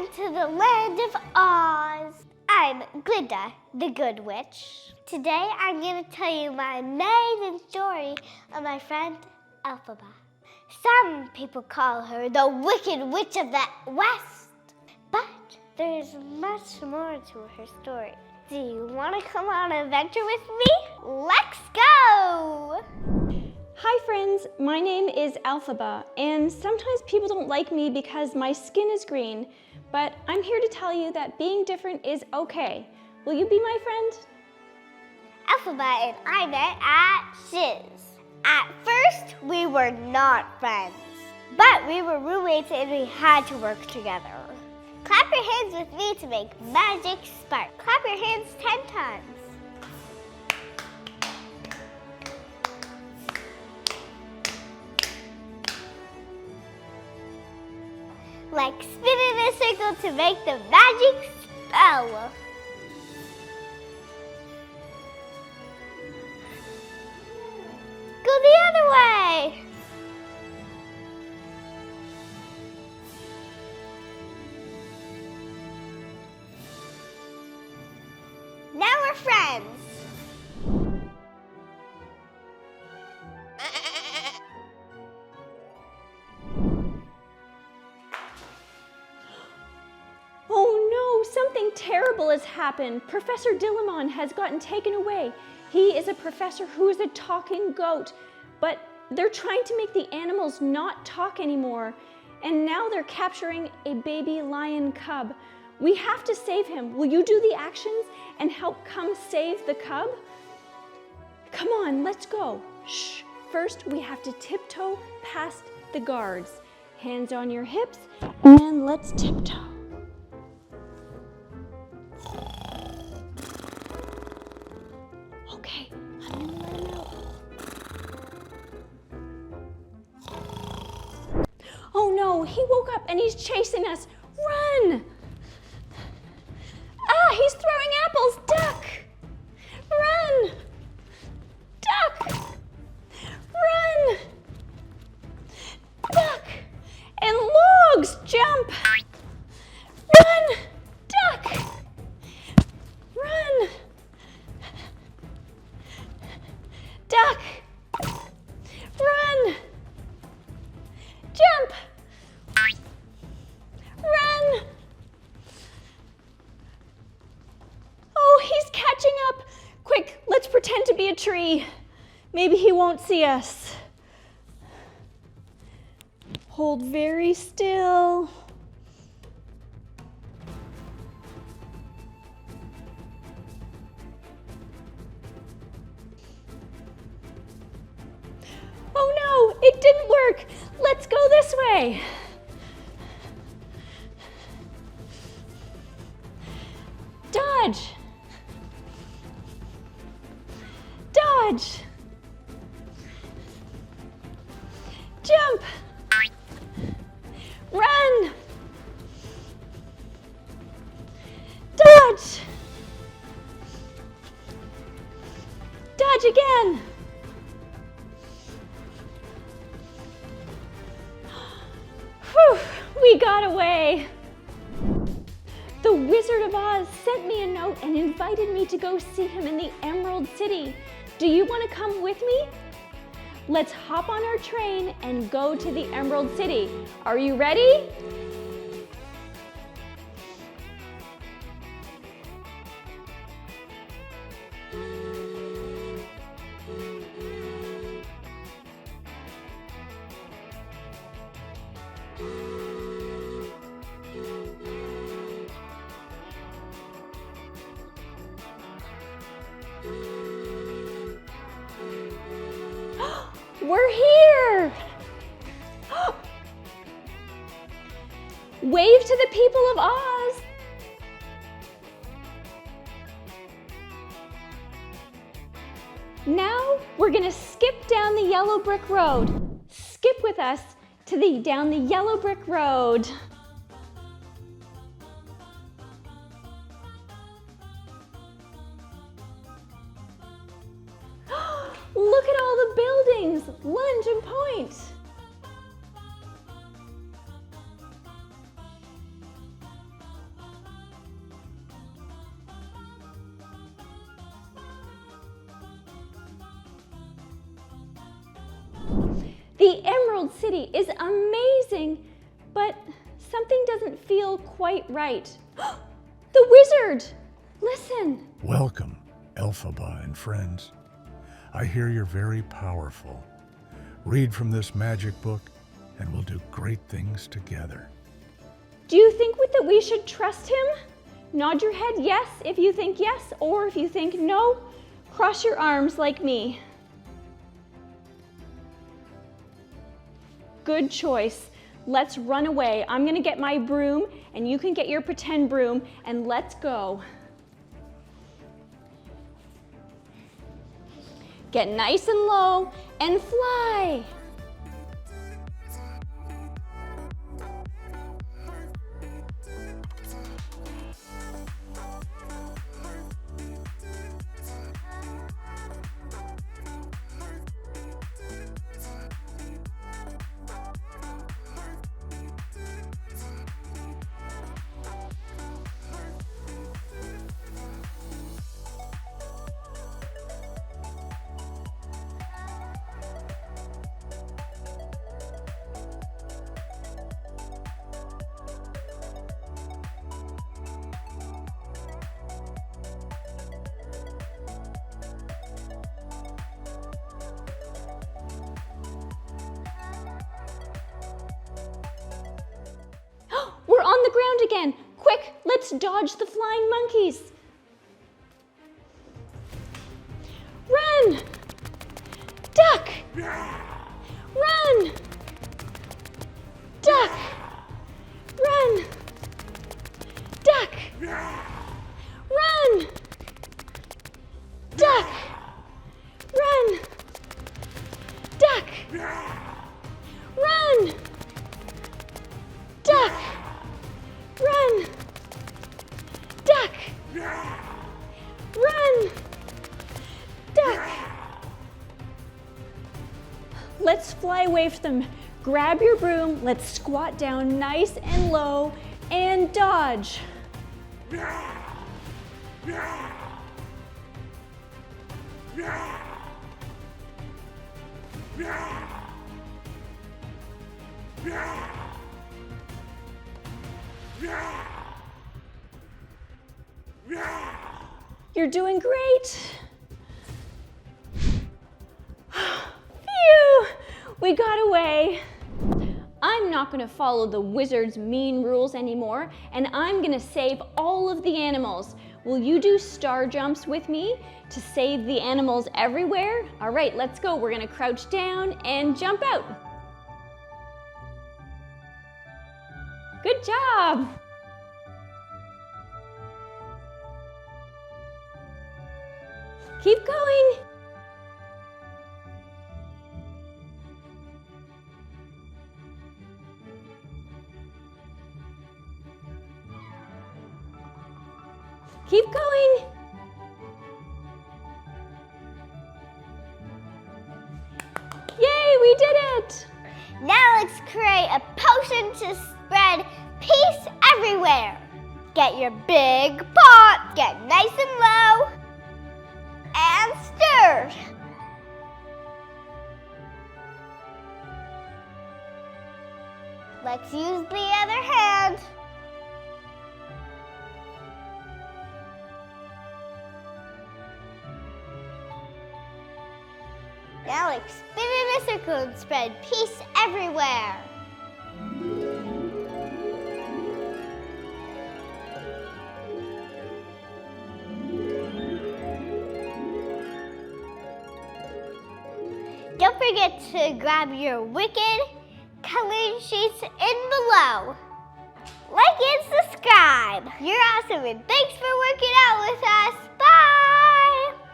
Welcome to the land of Oz. I'm Glinda, the Good Witch. Today I'm going to tell you my amazing story of my friend Elphaba. Some people call her the Wicked Witch of the West. But there's much more to her story. Do you want to come on an adventure with me? Let's go! Hi friends, my name is Elphaba, and sometimes people don't like me because my skin is green, but I'm here to tell you that being different is okay. Will you be my friend? Elphaba and I met at Shiz. At first, we were not friends, but we were roommates and we had to work together. Clap your hands with me to make magic spark. Clap your hands 10 times. Like spin in a circle to make the magic spell. Go the other way. Now we're friends. Oh no, something terrible has happened. Professor Dillamond has gotten taken away. He is a professor who is a talking goat, but they're trying to make the animals not talk anymore. And now they're capturing a baby lion cub. We have to save him. Will you do the actions and help come save the cub? Come on, let's go. Shh. First, we have to tiptoe past the guards. Hands on your hips, and let's tiptoe. Okay, I'm gonna let him out. Oh no, he woke up and he's chasing us. Run! Ah, he's throwing apples. Duck! Run! Duck! Run! Duck! And logs! Jump! Run! Duck! Run! Duck! Run! Jump! Run! Oh, he's catching up. Quick, let's pretend to be a tree. Maybe he won't see us. Hold very still. Oh no, it didn't work. Let's go this way. Dodge. Dodge. Jump. Run. Dodge. Dodge again. Whew, we got away. The Wizard of Oz sent me a note and invited me to go see him in the Emerald City. Do you want to come with me? Let's hop on our train and go to the Emerald City. Are you ready? We're here! Wave to the people of Oz! Now we're gonna skip down the yellow brick road. Skip with us down the yellow brick road. Look at all the buildings, lunge and point. city is amazing, but something doesn't feel quite right. The wizard! Listen. Welcome, Elphaba and friends. I hear you're very powerful. Read from this magic book, and we'll do great things together. Do you think that we should trust him? Nod your head yes if you think yes, or if you think no, cross your arms like me. Good choice. Let's run away. I'm gonna get my broom, and you can get your pretend broom, and let's go. Get nice and low and fly. We're on the ground again. Quick, let's dodge the flying monkeys. Run! Duck! Run! Duck! Run! Duck! Run! Duck! Run! Duck! Run! Duck! Run! Duck! Run! Duck! Let's fly away from them. Grab your broom, let's squat down nice and low and dodge. You're doing great. Phew! We got away. I'm not gonna follow the wizard's mean rules anymore, and I'm gonna save all of the animals. Will you do star jumps with me to save the animals everywhere? All right, let's go. We're gonna crouch down and jump out. Good job. Keep going. Keep going. Yay, we did it. Now let's create a potion to spread peace everywhere. Get your big pot, get nice and low, and stir. Let's use the other hand. Now let's spin in a circle and spread peace everywhere. Don't forget to grab your wicked coloring sheets in below. Like and subscribe. You're awesome, and thanks for working out with us. Bye!